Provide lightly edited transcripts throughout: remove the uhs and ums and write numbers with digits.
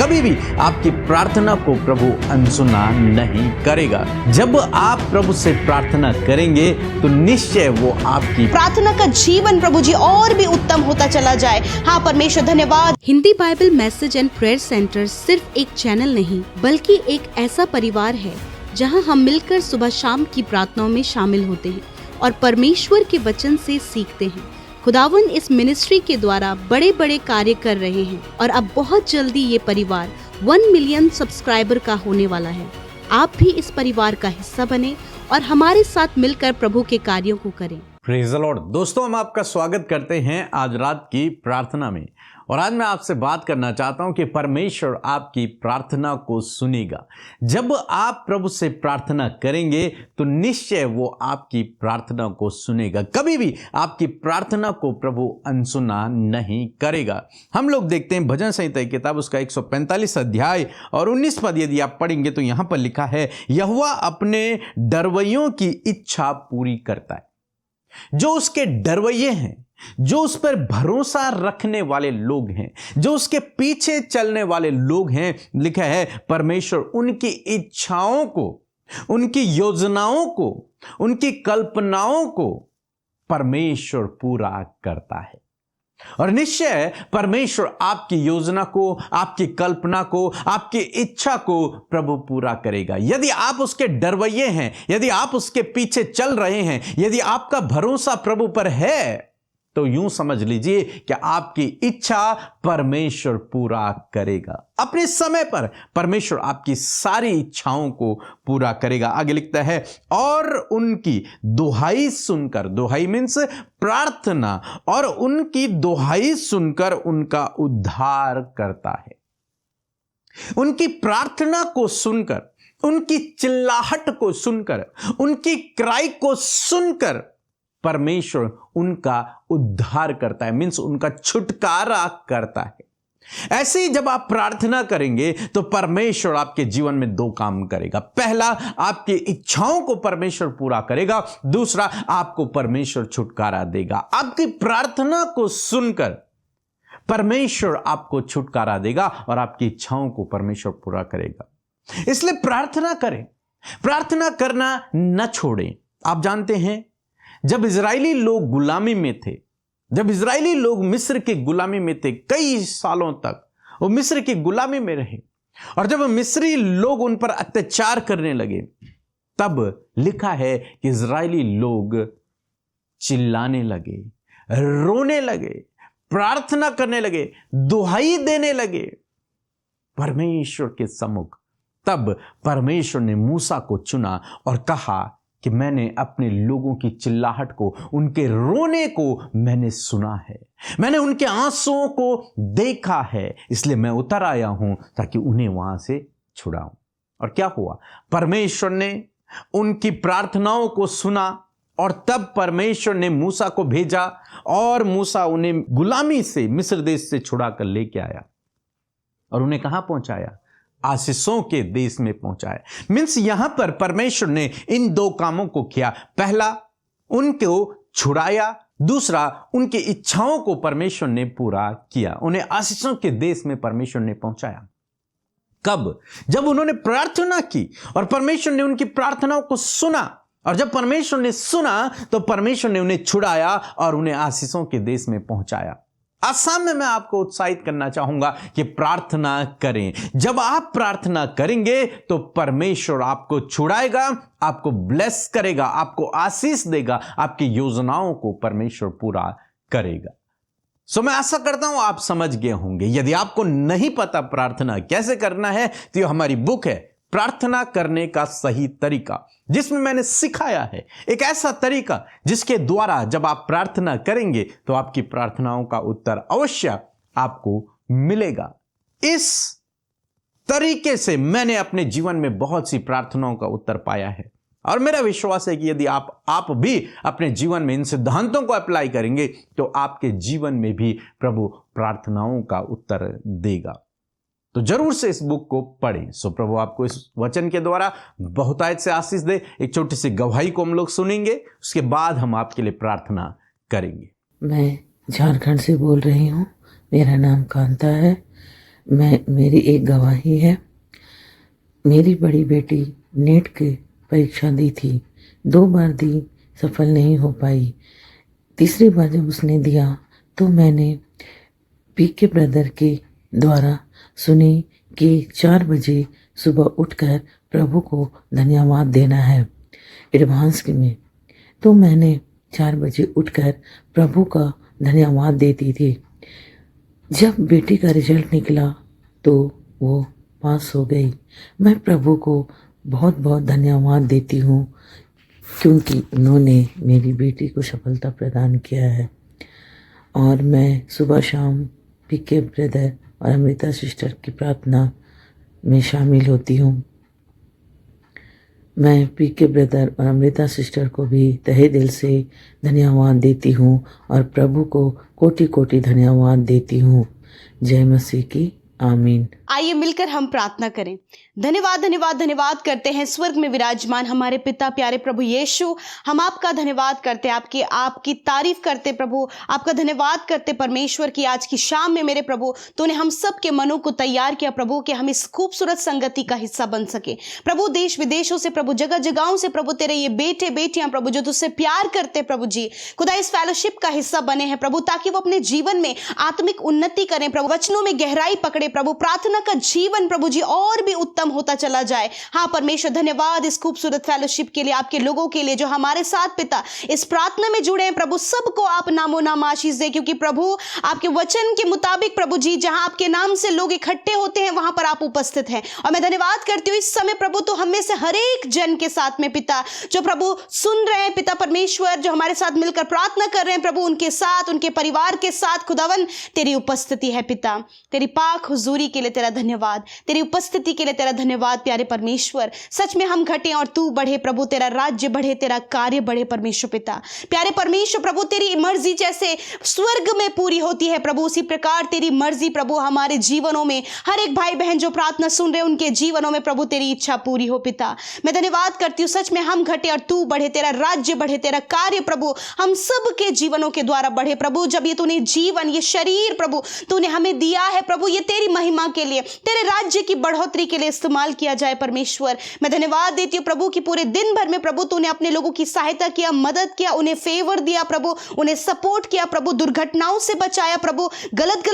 कभी भी आपकी प्रार्थना को प्रभु अनसुना नहीं करेगा। जब आप प्रभु से प्रार्थना करेंगे तो निश्चय वो आपकी प्रार्थना का जीवन प्रभु जी और भी उत्तम होता चला जाए। हाँ परमेश्वर धन्यवाद। Hindi Bible message and prayer centre सिर्फ एक चैनल नहीं बल्कि एक ऐसा परिवार है जहां हम मिलकर सुबह शाम की प्रार्थनाओं में शामिल होते हैं और परमेश्वर के वचन से सीखते हैं। खुदावन इस मिनिस्ट्री के द्वारा बड़े बड़े कार्य कर रहे हैं और अब बहुत जल्दी ये परिवार 1 मिलियन सब्सक्राइबर का होने वाला है। आप भी इस परिवार का हिस्सा बने और हमारे साथ मिलकर प्रभु के कार्यों को करें। Praise the Lord. दोस्तों, हम आपका स्वागत करते हैं आज रात की प्रार्थना में। और आज मैं आपसे बात करना चाहता हूं कि परमेश्वर आपकी प्रार्थना को सुनेगा। जब आप प्रभु से प्रार्थना करेंगे तो निश्चय वो आपकी प्रार्थना को सुनेगा। कभी भी आपकी प्रार्थना को प्रभु अनसुना नहीं करेगा। हम लोग देखते हैं भजन संहिता की किताब उसका 145 अध्याय और 19 पद यदि आप पढ़ेंगे तो यहां पर लिखा है, यहोवा अपने डरवैयों की इच्छा पूरी करता है। जो उसके डरवैये हैं, जो उस पर भरोसा रखने वाले लोग हैं, जो उसके पीछे चलने वाले लोग हैं, लिखा है परमेश्वर उनकी इच्छाओं को, उनकी योजनाओं को, उनकी कल्पनाओं को परमेश्वर पूरा करता है। और निश्चय परमेश्वर आपकी योजना को, आपकी कल्पना को, आपकी इच्छा को प्रभु पूरा करेगा। यदि आप उसके डरवैये हैं, यदि आप उसके पीछे चल रहे हैं, यदि आपका भरोसा प्रभु पर है, तो यूं समझ लीजिए कि आपकी इच्छा परमेश्वर पूरा करेगा। अपने समय पर परमेश्वर आपकी सारी इच्छाओं को पूरा करेगा। आगे लिखता है, और उनकी दुहाई सुनकर, दुहाई मीन्स प्रार्थना, और उनकी दुहाई सुनकर उनका उद्धार करता है। उनकी प्रार्थना को सुनकर, उनकी चिल्लाहट को सुनकर, उनकी क्राई को सुनकर परमेश्वर उनका उद्धार करता है, मीन्स उनका छुटकारा करता है। ऐसे ही जब आप प्रार्थना करेंगे तो परमेश्वर आपके जीवन में दो काम करेगा। पहला, आपकी इच्छाओं को परमेश्वर पूरा करेगा। दूसरा, आपको परमेश्वर छुटकारा देगा। आपकी प्रार्थना को सुनकर परमेश्वर आपको छुटकारा देगा और आपकी इच्छाओं को परमेश्वर पूरा करेगा। इसलिए प्रार्थना करें, प्रार्थना करना न छोड़ें। आप जानते हैं, जब इजरायली लोग गुलामी में थे, जब इजरायली लोग मिस्र की गुलामी में थे, कई सालों तक वो मिस्र की गुलामी में रहे, और जब मिस्री लोग उन पर अत्याचार करने लगे, तब लिखा है कि इजरायली लोग चिल्लाने लगे, रोने लगे, प्रार्थना करने लगे, दुहाई देने लगे परमेश्वर के सम्मुख। तब परमेश्वर ने मूसा को चुना और कहा कि मैंने अपने लोगों की चिल्लाहट को, उनके रोने को मैंने सुना है, मैंने उनके आंसुओं को देखा है, इसलिए मैं उतर आया हूं ताकि उन्हें वहां से छुड़ाऊं। और क्या हुआ? परमेश्वर ने उनकी प्रार्थनाओं को सुना और तब परमेश्वर ने मूसा को भेजा और मूसा उन्हें गुलामी से, मिस्र देश से छुड़ा कर लेके आया और उन्हें कहां पहुंचाया? आशीषों के देश में पहुंचाए। मीन्स यहां पर परमेश्वर ने इन दो कामों को किया। पहला, उनको छुड़ाया, दूसरा, उनकी इच्छाओं को परमेश्वर ने पूरा किया, उन्हें आशीषों के देश में परमेश्वर ने पहुंचाया। कब? जब उन्होंने प्रार्थना की और परमेश्वर ने उनकी प्रार्थनाओं को सुना, और जब परमेश्वर ने सुना तो परमेश्वर ने उन्हें छुड़ाया और उन्हें आशीषों के देश में पहुंचाया। आज शाम में मैं आपको उत्साहित करना चाहूंगा कि प्रार्थना करें। जब आप प्रार्थना करेंगे तो परमेश्वर आपको छुड़ाएगा, आपको ब्लेस करेगा, आपको आशीष देगा, आपकी योजनाओं को परमेश्वर पूरा करेगा। सो मैं आशा करता हूं आप समझ गए होंगे। यदि आपको नहीं पता प्रार्थना कैसे करना है तो ये हमारी बुक है, प्रार्थना करने का सही तरीका, जिसमें मैंने सिखाया है एक ऐसा तरीका जिसके द्वारा जब आप प्रार्थना करेंगे तो आपकी प्रार्थनाओं का उत्तर अवश्य आपको मिलेगा। इस तरीके से मैंने अपने जीवन में बहुत सी प्रार्थनाओं का उत्तर पाया है और मेरा विश्वास है कि यदि आप भी अपने जीवन में इन सिद्धांतों को अप्लाई करेंगे तो आपके जीवन में भी प्रभु प्रार्थनाओं का उत्तर देगा। तो जरूर से इस बुक को पढ़ें। सो प्रभु आपको इस वचन के द्वारा बहुतायत से आशीष दे। एक छोटी सी गवाही को हम लोग सुनेंगे, उसके बाद हम आपके लिए प्रार्थना करेंगे। मैं झारखंड से बोल रही हूँ, मेरा नाम कांता है। मेरी एक गवाही है। मेरी बड़ी बेटी नेट की परीक्षा दी थी, 2 बार दी, सफल नहीं हो पाई। तीसरी बार जब उसने दिया तो मैंने पीके ब्रदर के द्वारा सुनी कि 4 बजे सुबह उठकर प्रभु को धन्यवाद देना है एडवांस में। तो मैंने 4 बजे उठकर प्रभु का धन्यवाद देती थी। जब बेटी का रिजल्ट निकला तो वो पास हो गई। मैं प्रभु को बहुत बहुत धन्यवाद देती हूँ क्योंकि उन्होंने मेरी बेटी को सफलता प्रदान किया है। और मैं सुबह शाम पीके ब्रदर और अमृता सिस्टर की प्रार्थना में शामिल होती हूँ। मैं पीके ब्रदर और अमृता सिस्टर को भी तहे दिल से धन्यवाद देती हूँ और प्रभु को कोटि कोटि धन्यवाद देती हूँ। जय मसीह की आमीन। आइए मिलकर हम प्रार्थना करें। धन्यवाद धन्यवाद धन्यवाद करते हैं स्वर्ग में विराजमान हमारे पिता प्यारे प्रभु यीशु। हम आपका धन्यवाद करते, आपकी तारीफ करते प्रभु, आपका धन्यवाद करते परमेश्वर की आज की शाम में मेरे प्रभु तूने हम सब के मनों को तैयार किया प्रभु कि हम इस खूबसूरत संगति का हिस्सा बन सके प्रभु। देश विदेशों से प्रभु, जगह जगहों से प्रभु तेरे ये बेटे बेटियां प्रभु जो तुझसे प्यार करते प्रभु जी खुदा इस फेलोशिप का हिस्सा बने हैं प्रभु, ताकि वो अपने जीवन में आत्मिक उन्नति करें प्रभु, वचनों में गहराई पकड़े प्रभु, प्रार्थना का जीवन प्रभु जी और भी उत्तम होता चला जाए। हाँ परमेश्वर धन्यवाद इस खूबसूरत फेलोशिप के लिए, आपके लोगों के लिए जो हमारे साथ पिता इस प्रार्थना में जुड़े हैं प्रभु, सबको आप नामो नाम आशीष दे, क्योंकि प्रभु आपके वचन के मुताबिक प्रभु जी जहां आपके नाम से लोग इकट्ठे होते हैं वहां पर आप उपस्थित हैं। और मैं धन्यवाद करती हूँ इस समय प्रभु तो हम में से हर एक जन के साथ में पिता जो प्रभु सुन रहे हैं पिता परमेश्वर, जो हमारे साथ मिलकर प्रार्थना कर रहे हैं प्रभु, उनके साथ उनके परिवार के साथ खुदावन तेरी उपस्थिति है पिता। तेरी पाक हुजूरी के लिए तेरा धन्यवाद, तेरी उपस्थिति के लिए तेरा धन्यवाद प्यारे परमेश्वर। सच में हम घटे और तू बढ़े प्रभु, तेरा राज्य बढ़े, तेरा कार्य बढ़े परमेश्वर पिता। प्यारे परमेश्वर प्रभु तेरी मर्जी जैसे स्वर्ग में पूरी होती है प्रभु, उसी प्रकार तेरी मर्जी प्रभु हमारे जीवनों में, हर एक भाई बहन जो प्रार्थना सुन रहे उनके जीवनों में प्रभु तेरी इच्छा पूरी हो पिता। मैं धन्यवाद करती हूँ सच में हम घटे और तू बढ़े, तेरा राज्य बढ़े, तेरा कार्य प्रभु हम सब के जीवनों के द्वारा बढ़े प्रभु। जब ये तूने जीवन, ये शरीर प्रभु तूने हमें दिया है प्रभु, ये तेरी महिमा के लिए, तेरे राज्य की बढ़ोतरी के लिए इस्तेमाल किया जाए परमेश्वर। मैं धन्यवाद देती हूँ प्रभु कि पूरे दिन भर में प्रभु तूने अपने लोगों की सहायता किया, मदद किया, उन्हें फेवर दिया प्रभु, उन्हें सपोर्ट किया प्रभु, दुर्घटनाओं से बचाया प्रभु, गलत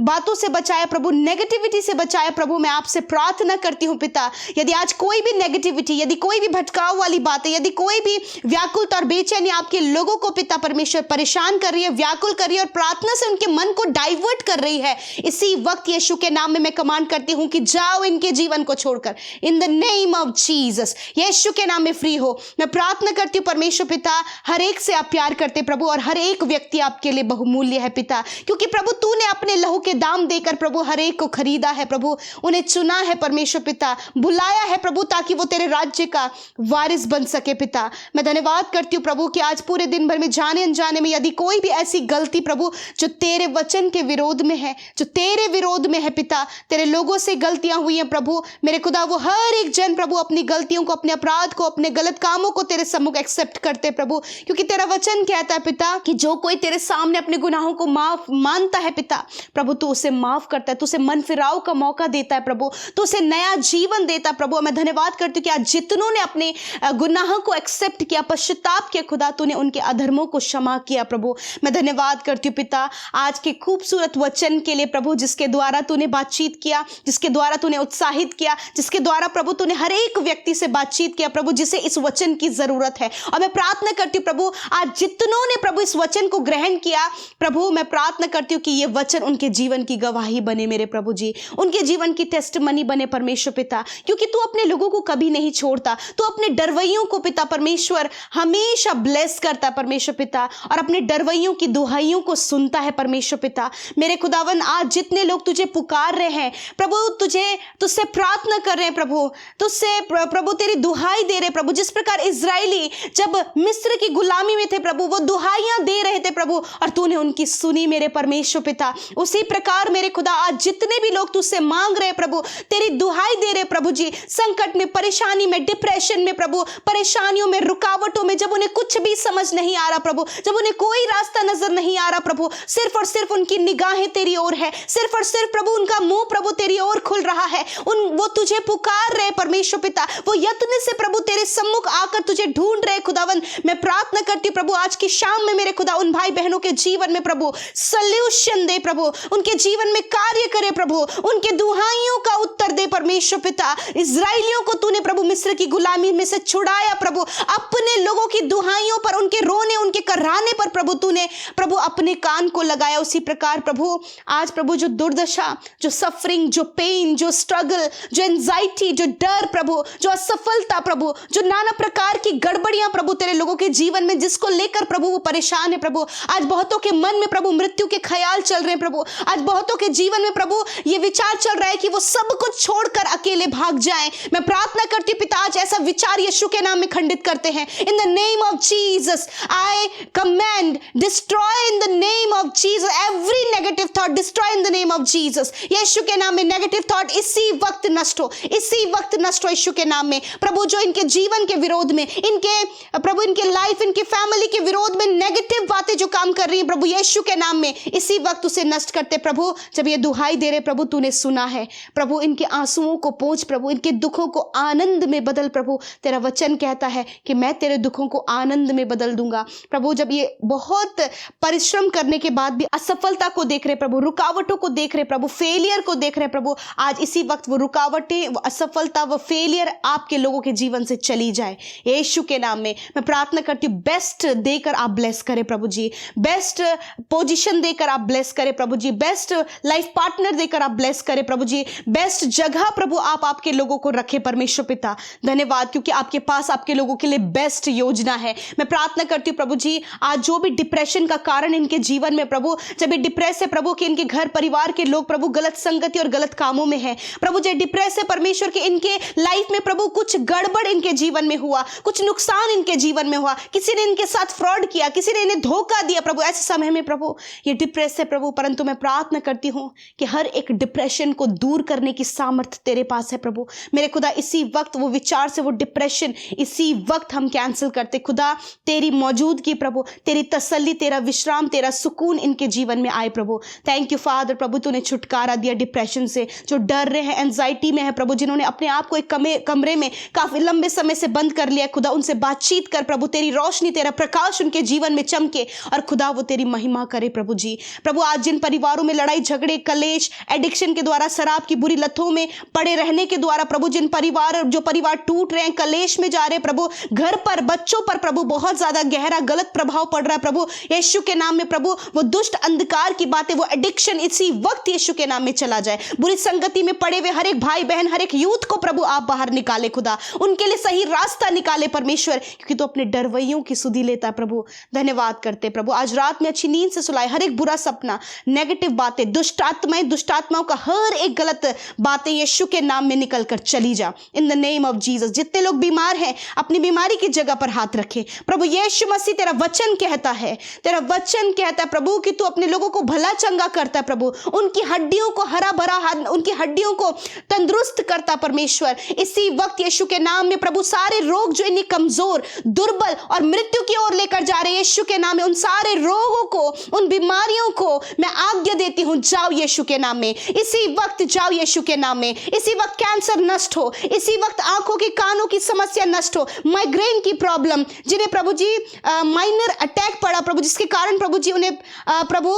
बातों से बचाया प्रभु, नेगेटिविटी से बचाया प्रभु। मैं आपसे प्रार्थना करती हूँ पिता यदि आज कोई भी नेगेटिविटी, यदि कोई भी भटकाव वाली बातें, यदि कोई भी व्याकुलता और बेचैनी आपके लोगों को पिता परमेश्वर परेशान कर रही है, व्याकुल कर रही है और प्रार्थना से उनके मन को डाइवर्ट कर रही है, इसी वक्त यीशु के नाम में मैं कमांड करती हूं कि जाओ इनके जीवन को छोड़कर, in the name of Jesus, यीशु के नाम में फ्री हो। मैं प्रार्थना करती हूं परमेश्वर पिता हर एक से आप प्यार करते प्रभु और हर एक व्यक्ति आपके लिए बहुमूल्य है पिता, क्योंकि प्रभु तूने अपने लहू के दाम देकर प्रभु हर एक को खरीदा है प्रभु, उन्हें चुना है परमेश्वर पिता, बुलाया है प्रभु ताकि वो तेरे राज्य का वारिस बन सके पिता। मैं धन्यवाद करती हूँ प्रभु कि आज पूरे दिन भर में जाने अनजाने में यदि कोई भी ऐसी गलती प्रभु जो तेरे वचन के विरोध में है, जो तेरे विरोध में है पिता, तेरे लोगों से गलतियां हुई हैं प्रभु मेरे खुदा, वो हर एक जन प्रभु अपनी गलतियों को, अपने अपराध को, अपने गलत कामों को तेरे सम्मुख एक्सेप्ट करते प्रभु, क्योंकि तेरा वचन कहता है पिता कि जो कोई तेरे सामने अपने गुनाहों को माफ मानता है पिता प्रभु तू उसे माफ करता है, तू उसे मन फिराव का मौका देता है प्रभु, तू उसे नया जीवन देता है प्रभु। मैं धन्यवाद करती हूँ कि आज जितनों ने अपने गुनाहों को एक्सेप्ट किया, पश्चाताप किया खुदा, तूने उनके अधर्मों को क्षमा किया प्रभु। मैं धन्यवाद करती हूँ पिता आज के खूबसूरत वचन के लिए प्रभु, जिसके द्वारा तूने बातचीत किया, जिसके द्वारा तूने उत्साहित किया, जिसके द्वारा प्रभु तूने हर एक व्यक्ति से बातचीत किया प्रभु जिसे इस वचन की जरूरत है। और मैं प्रार्थना करती हूँ प्रभु आज जितनों ने प्रभु इस वचन को ग्रहण किया प्रभु, मैं प्रार्थना करती हूँ कि ये वचन उनके जीवन की गवाही बने मेरे प्रभु जी, उनके जीवन की टेस्टमनी बने परमेश्वर पिता, क्योंकि तू अपने लोगों को कभी नहीं छोड़ता, तू अपने डरवैयों को पिता परमेश्वर हमेशा ब्लेस करता है परमेश्वर पिता, और अपने डरवैयों की दुहाइयों को सुनता है परमेश्वर पिता। मेरे खुदावन आज जितने लोग तुझे पुकार रहे हैं प्रभु, तुझसे प्रार्थना कर रहे हैं प्रभु, तुझसे प्रभु तेरी दुहाई दे रहे प्रभु, जिस प्रकार इजरायली जब मिस्र की गुलामी में थे प्रभु वो दुहाइयां दे रहे थे प्रभु और तूने उनकी सुनी मेरे परमेश्वर पिता, उसी प्रकार मेरे खुदा आज जितने भी लोग तुझसे मांग रहे प्रभु, तेरी दुहाई दे रहे प्रभु जी, संकट में, परेशानी में, डिप्रेशन में प्रभु, परेशानियों में, रुकावटों में, जब उन्हें कुछ भी समझ नहीं आ रहा प्रभु, जब उन्हें कोई रास्ता नजर नहीं आ रहा प्रभु, सिर्फ और सिर्फ उनकी निगाहें तेरी ओर है, सिर्फ और सिर्फ प्रभु उनका मुंह प्रभु तेरी ओर खुल रहा है, वो तुझे पुकार रहे परमेश्वर पिता, वो यत्न से प्रभु तेरे सम्मुख आकर तुझे ढूंढ रहे खुदावन। मैं प्रार्थना करती हूँ प्रभु आज की शाम में मेरे खुदा उन भाई बहनों के जीवन में प्रभु सल्यूशन दे प्रभु, उनके जीवन में कार्य करे प्रभु, उनके दुहाइयों का उत्तर दे परमेश्वर पिता। इजराइलियों को तूने प्रभु मिस्र की गुलामी में से छुड़ाया प्रभु, अपने लोगों की दुहाइयों पर, उनके रोने, उनके कराने पर प्रभु तूने प्रभु अपने कान को लगाया। उसी प्रकार प्रभु आज प्रभु जो दुर्दशा, जो सफरिंग, जो पेन, जो स्ट्रगल, जो एंजाइटी, जो डर प्रभु, जो असफलता प्रभु, जो नाना प्रकार की गड़बड़ियां प्रभु तेरे लोगों के जीवन में जिसको लेकर प्रभु वो परेशान है प्रभु, आज बहुतों के मन में प्रभु मृत्यु के ख्याल चल रहे हैं प्रभु, आज बहुतों के जीवन में प्रभु ये विचार चल रहा है कि वो सब कुछ छोड़कर अकेले भाग जाएं। मैं प्रार्थना करती हूं पिता आज ऐसा विचार यीशु के नाम में खंडित करते हैं। In the name of Jesus I command, destroy in the name of Jesus every negative thought, destroy in the name of Jesus. यीशु के नाम में नेगेटिव थॉट इसी वक्त नष्ट हो, इसी वक्त नष्ट हो यीशु के नाम में प्रभु। जो इनके जीवन के विरोध में, इनके प्रभु इनके लाइफ, इनके फैमिली के विरोध में नेगेटिव बातें जो काम कर रही हैं प्रभु यीशु के नाम में इसी वक्त उसे नष्ट करते प्रभु। जब ये दुहाई दे रहे प्रभु तूने सुना है प्रभु, इनके आंसुओं को पोंछ प्रभु, इनके दुखों को आनंद में बदल प्रभु। तेरा वचन कहता है कि मैं तेरे दुखों को आनंद में बदल दूंगा प्रभु। जब ये बहुत परिश्रम करने के बाद भी असफलता को देख रहे प्रभु, रुकावटों को देख रहे प्रभु, फेलियर को देख रहे प्रभु, आज इसी वक्त वो रुकावटें, वो असफलता, वो फेलियर आपके लोगों के जीवन से चली जाए यीशु के नाम में। मैं प्रार्थना करती हूँ बेस्ट देकर आप ब्लेस करें प्रभु जी, बेस्ट पोजीशन देकर आप ब्लेस करें प्रभु जी, बेस्ट लाइफ पार्टनर देकर आप ब्लेस करें प्रभु जी, बेस्ट जगह प्रभु आप आपके लोगों को रखें परमेश्वर पिता। धन्यवाद क्योंकि आपके पास आपके लोगों के लिए बेस्ट योजना है। मैं प्रार्थना करती हूँ प्रभु जी आज जो भी डिप्रेशन का कारण इनके जीवन में प्रभु, जब ये डिप्रेस है प्रभु कि इनके घर परिवार के लोग प्रभु गलत संगति और गलत कामों में है प्रभु, जो डिप्रेस है परमेश्वर के इनके लाइफ में प्रभु कुछ गड़बड़ इनके जीवन में हुआ, कुछ नुकसान इनके जीवन में हुआ, किसी ने इनके साथ फ्रॉड किया, किसी ने इन्हें धोखा दिया प्रभु, ऐसे समय में प्रभु ये डिप्रेस है प्रभु। परंतु मैं प्रार्थना करती हूँ कि हर एक डिप्रेशन को दूर करने की सामर्थ्य तेरे पास है प्रभु। मेरे खुदा इसी वक्त वो विचार से, वो डिप्रेशन इसी वक्त हम कैंसिल करते खुदा। तेरी मौजूदगी प्रभु, तेरी तसल्ली, तेरा विश्राम, तेरा सुकून इनके जीवन में आए प्रभु। थैंक यू फादर प्रभु, तूने छुटकारा दिया डिप्रेशन से। जो डर रहे हैं, एंजाइटी में है प्रभु, जिन्होंने अपने आप को एक कमरे में काफी लंबे समय से बंद कर लिया खुदा, उनसे बातचीत कर प्रभु, तेरी रोशनी, तेरा प्रकाश उनके जीवन में चमके और खुदा वो तेरी महिमा करे प्रभु जी। प्रभु आज जिन परिवारों में लड़ाई झगड़े, कलेश, एडिक्शन के द्वारा, शराब की बुरी लतों में पड़े रहने के द्वारा प्रभु जो परिवार टूट रहे हैं, कलेश में जा रहे हैं प्रभु, घर पर, बच्चों पर प्रभु बहुत ज्यादा गहरा गलत प्रभाव पड़ रहा है प्रभु यीशु के नाम में प्रभु। वो दुष्ट अंधकार की बातें, वो एडिक्शन इसी वक्त यीशु के नाम में चला जाए। बुरी संगति में पड़े हुए हर एक भाई बहन, हर एक यूथ को प्रभु आप बाहर निकाले खुदा, उनके लिए सही रास्ता निकाले परमेश्वर, क्योंकि तो अपने डरवैयों की सुधि लेता है प्रभु। धन्यवाद करते प्रभु, आज रात में अच्छी नींद से सुलाए, हर एक बुरा सपना, नेगेटिव बातें, दुष्टात्माओं का हर एक गलत बातें यीशु के नाम में निकल कर चली जा इन द नेम ऑफ जीसस। जितने लोग बीमार हैं अपनी बीमारी की जगह पर हाथ रखे प्रभु यीशु मसीह। तेरा वचन कहता है प्रभु कि तू अपने लोगों को भला चंगा करता है प्रभु, उनकी हड्डियों को हरा भरा, उनकी हड्डियों को तंदुरुस्त करता परमेश्वर। इसी वक्त यीशु के नाम में प्रभु सारे रोग जो इन्हें कमजोर, दुर्बल और मृत्यु की ओर लेकर जा रहे हैं यीशु के नाम में, उन सारे रोगों को, उन बीमारियों को मैं आज्ञा देती हूं, जाओ यीशु के नाम में। इसी वक्त जाओ यीशु के नाम में। इसी वक्त कैंसर नष्ट हो, इसी वक्त आंखों की, कानों की समस्या नष्ट हो, माइग्रेन की प्रॉब्लम, जिन्हें प्रभु जी माइनर अटैक पड़ा प्रभु, जिसके कारण प्रभु जी उन्हें प्रभु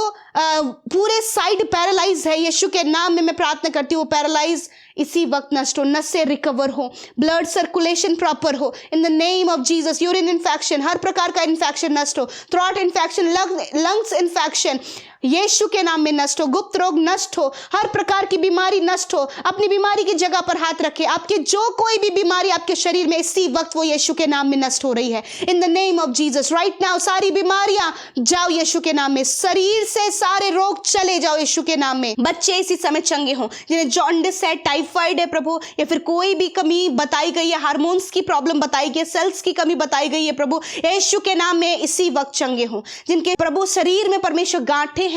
पूरे साइड पैरालाइज है, यीशु के नाम में मैं प्रार्थना करती हूँ पैरालाइज इसी वक्त नष्ट हो, नसें रिकवर हो, ब्लड सर्कुलेशन प्रॉपर हो in the name of Jesus. Urine infection, हर प्रकार का इन्फेक्शन नष्ट हो, थ्रोट इन्फेक्शन, लंग्स इन्फेक्शन यीशु के नाम में नष्ट हो, गुप्त रोग नष्ट हो, हर प्रकार की बीमारी नष्ट हो। अपनी बीमारी की जगह पर हाथ रखे, आपके जो कोई भी बीमारी आपके शरीर में इसी वक्त वो यीशु के नाम में नष्ट हो रही है इन the name of Jesus. Right now सारी बीमारियां जाओ यीशु के नाम में, शरीर से सारे रोग चले जाओ यीशु के नाम में। बच्चे इसी समय चंगे हों, जिन्हें जॉन्डिस है, टाइफाइड है प्रभु, या फिर कोई भी कमी बताई गई है, हार्मोन्स की प्रॉब्लम बताई गई है, सेल्स की कमी बताई गई है प्रभु, यीशु के नाम में इसी वक्त चंगे हों। जिनके प्रभु शरीर में परमेश्वर गांठें हैं,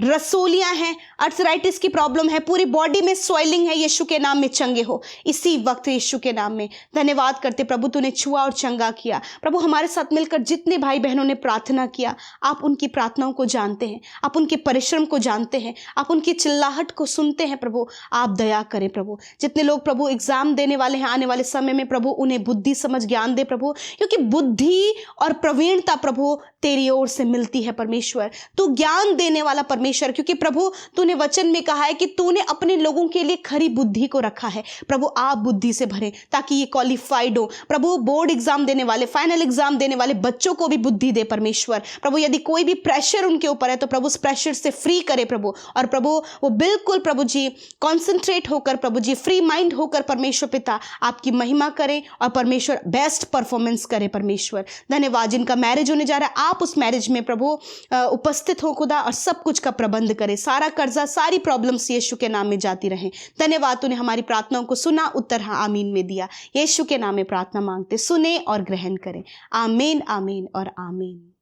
रसोलियां हैं, अर्थराइटिस की प्रॉब्लम है, पूरी बॉडी में स्वेलिंग है, यीशु के नाम में चंगे हो इसी वक्त यीशु के नाम में। धन्यवाद करते प्रभु, तूने छुआ और चंगा किया। प्रभु हमारे साथ मिलकर जितने भाई बहनों ने प्रार्थना किया, आप उनकी प्रार्थनाओं को जानते हैं, आप उनके परिश्रम को जानते हैं, आप उनकी चिल्लाहट को सुनते हैं। प्रभु आप दया करें प्रभु। जितने लोग प्रभु एग्जाम देने वाले हैं आने वाले समय में, प्रभु उन्हें बुद्धि समझ ज्ञान दे प्रभु, क्योंकि बुद्धि और प्रवीणता प्रभु तेरी ओर से मिलती है परमेश्वर। तू ज्ञान देने वाला परमेश्वर, क्योंकि प्रभु तूने वचन में कहा है कि तूने अपने लोगों के लिए खरी बुद्धि को रखा है। प्रभु आप बुद्धि से भरे ताकि ये क्वालिफाइड हो। प्रभु बोर्ड एग्जाम देने वाले, फाइनल एग्जाम देने वाले बच्चों को भी बुद्धि दे परमेश्वर। प्रभु यदि कोई भी प्रेशर उनके ऊपर है तो प्रभु उस प्रेशर से फ्री करे प्रभु, और प्रभु वो बिल्कुल प्रभु जी कॉन्सेंट्रेट होकर प्रभु जी फ्री माइंड होकर परमेश्वर पिता आपकी महिमा करें और परमेश्वर बेस्ट परफॉर्मेंस करे परमेश्वर। धन्यवाद। जिनका मैरिज होने जा रहा है आप उस मैरिज में प्रभु उपस्थित हो खुदा, और सब कुछ का प्रबंध करें। सारा कर्जा, सारी प्रॉब्लम्स यीशु के नाम में जाती रहें। धन्यवाद, तूने हमारी प्रार्थनाओं को सुना, उत्तर हाँ आमीन में दिया। यीशु के नाम में प्रार्थना मांगते, सुने और ग्रहण करें। आमीन, आमीन और आमीन।